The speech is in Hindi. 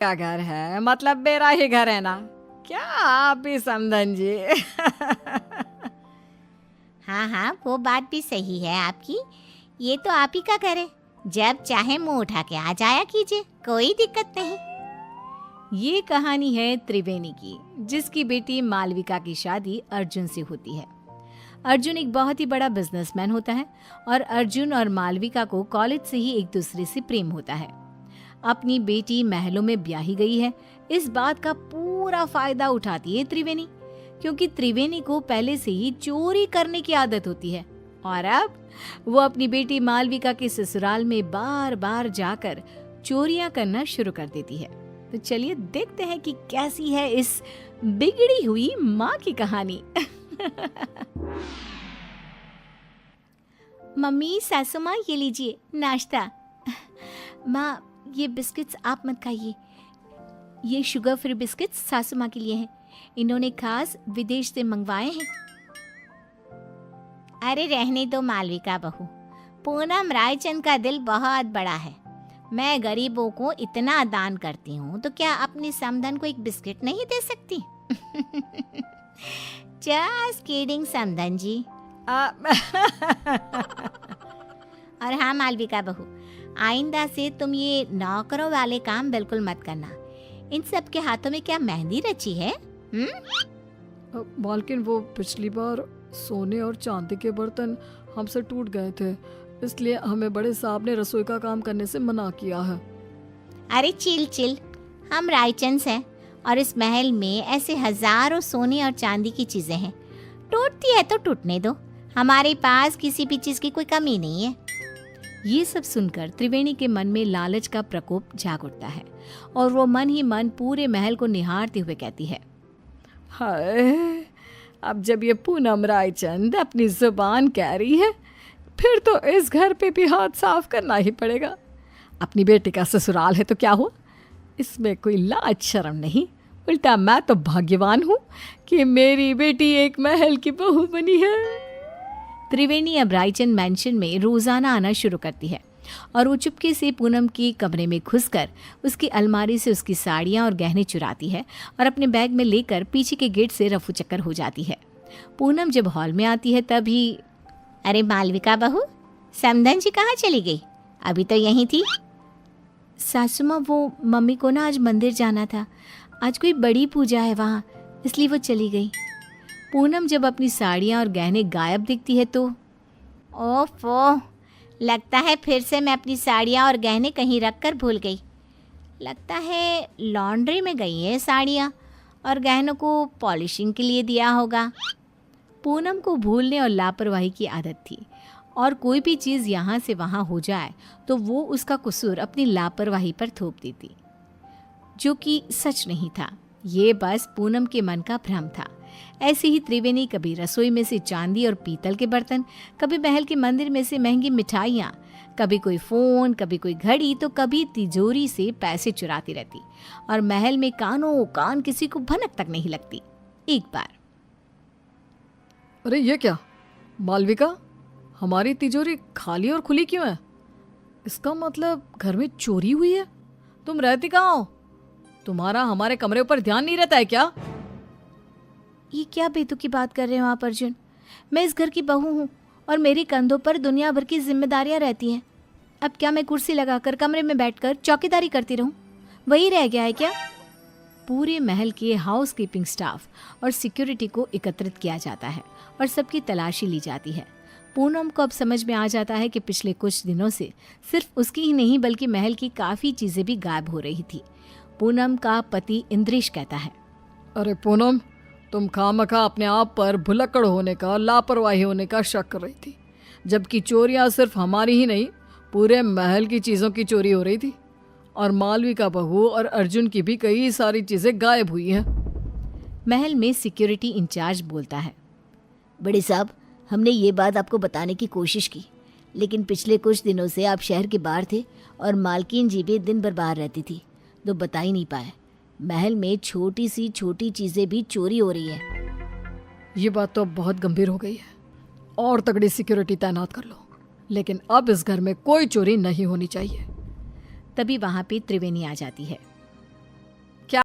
का घर है मतलब मेरा ही घर है ना। क्या आप ही समधन जी। हाँ हाँ, वो बात भी सही है आपकी। ये तो आप ही का घर है, जब चाहे मुंह उठा के आ जाया कीजिए, कोई दिक्कत नहीं। ये कहानी है त्रिवेणी की, जिसकी बेटी मालविका की शादी अर्जुन से होती है। अर्जुन एक बहुत ही बड़ा बिजनेसमैन होता है और अर्जुन और मालविका को कॉलेज से ही एक दूसरे से प्रेम होता है। अपनी बेटी महलों में ब्याही गई है, इस बात का पूरा फायदा उठाती है त्रिवेणी, क्योंकि त्रिवेणी को पहले से ही चोरी करने की आदत होती है और अब वो अपनी बेटी मालविका के ससुराल में बार बार जाकर चोरियां करना शुरू कर देती है। तो चलिए देखते हैं कि कैसी है इस बिगड़ी हुई माँ की कहानी। मम्मी, सासू माँ, ये लीजिए नाश्ता। माँ, ये बिस्किट्स आप मत खाइए, ये शुगर फ्री बिस्किट्स सासू माँ के लिए हैं, इन्होंने खास विदेश से मंगवाए हैं। अरे रहने दो मालविका बहू, पूनम रायचंद का दिल बहुत बड़ा है। मैं गरीबों को इतना दान करती हूँ तो क्या अपनी समधन को एक बिस्किट नहीं दे सकती? जस्ट किडिंग समधन जी। और हाँ मालविका बहू, आइंदा से तुम ये नौकरों वाले काम बिल्कुल मत करना। इन सब के हाथों में क्या मेहंदी रची है? मालकिन, वो पिछली बार सोने और चांदी के बर्तन हमसे टूट गए थे, इसलिए हमें बड़े साहब ने रसोई का काम करने से मना किया है। अरे चिल चिल, हम रायचंद हैं और इस महल में ऐसे हजारों सोने और चांदी की चीजें हैं, टूटती है तो टूटने दो, हमारे पास किसी भी चीज की कोई कमी नहीं है। ये सब सुनकर त्रिवेणी के मन में लालच का प्रकोप जाग उठता है और वो मन ही मन पूरे महल को निहारते हुए कहती है, हाय, अब जब ये पूनम रायचंद अपनी जुबान कह रही है, फिर तो इस घर पे भी हाथ साफ करना ही पड़ेगा। अपनी बेटी का ससुराल है तो क्या हुआ, इसमें कोई लाज शर्म नहीं, उल्टा मैं तो भाग्यवान हूँ कि मेरी बेटी एक महल की बहू बनी है। त्रिवेणी अब रायचंद मैंशन में रोजाना आना शुरू करती है और वो चुपके से पूनम के कमरे में घुसकर उसकी अलमारी से उसकी साड़ियाँ और गहने चुराती है और अपने बैग में लेकर पीछे के गेट से रफू चक्कर हो जाती है। पूनम जब हॉल में आती है तभी, अरे मालविका बहू, समधन जी कहाँ चली गई? अभी तो यहीं थी। सासू माँ, वो मम्मी को ना आज मंदिर जाना था, आज कोई बड़ी पूजा है वहाँ, इसलिए वो चली गई। पूनम जब अपनी साड़ियाँ और गहने गायब दिखती है तो, ओफो, लगता है फिर से मैं अपनी साड़ियाँ और गहने कहीं रख कर भूल गई। लगता है लॉन्ड्री में गई है साड़ियाँ और गहनों को पॉलिशिंग के लिए दिया होगा। पूनम को भूलने और लापरवाही की आदत थी और कोई भी चीज़ यहाँ से वहाँ हो जाए तो वो उसका कसूर अपनी लापरवाही पर थोप देती, जो कि सच नहीं था। ये बस पूनम के मन का भ्रम था। ऐसे ही त्रिवेणी कभी रसोई में से चांदी और पीतल के बर्तन, कभी महल के मंदिर में से महंगी मिठाइयाँ, कभी कोई फ़ोन, कभी कोई घड़ी, तो कभी तिजोरी से पैसे चुराती रहती और महल में कानों कान किसी को भनक तक नहीं लगती। एक बार, अरे ये क्या मालविका, हमारी तिजोरी खाली और खुली क्यों है? इसका मतलब घर में चोरी हुई है। तुम रहती कहाँ हो? तुम्हारा हमारे कमरे ऊपर ध्यान नहीं रहता है क्या? ये क्या बेतुकी बात कर रहे हो आप अर्जुन? मैं इस घर की बहू हूँ और मेरे कंधों पर दुनिया भर की जिम्मेदारियाँ रहती हैं। अब क्या मैं कुर्सी लगाकर कमरे में बैठकर चौकीदारी करती रहूँ? वही रह गया है क्या? पूरे महल के हाउस कीपिंग स्टाफ और सिक्योरिटी को एकत्रित किया जाता है और सबकी तलाशी ली जाती है। पूनम को अब समझ में आ जाता है कि पिछले कुछ दिनों से सिर्फ उसकी ही नहीं बल्कि महल की काफ़ी चीज़ें भी गायब हो रही थी। पूनम का पति इंद्रेश कहता है, अरे पूनम, तुम खामखा अपने आप पर भुलक्कड़ होने का, लापरवाही होने का शक कर रही थी, जबकि चोरियां सिर्फ हमारी ही नहीं, पूरे महल की चीज़ों की चोरी हो रही थी और मालविका बहू और अर्जुन की भी कई सारी चीज़ें गायब हुई हैं। महल में सिक्योरिटी इंचार्ज बोलता है, बड़े साहब, हमने ये बात आपको बताने की कोशिश की, लेकिन पिछले कुछ दिनों से आप शहर के बाहर थे और मालकिन जी भी दिन भर बाहर रहती थी, तो बता ही नहीं पाए। महल में छोटी सी छोटी चीज़ें भी चोरी हो रही है। ये बात तो अब बहुत गंभीर हो गई है और तगड़ी सिक्योरिटी तैनात कर लो, लेकिन अब इस घर में कोई चोरी नहीं होनी चाहिए। तभी वहाँ पे त्रिवेणी आ जाती है।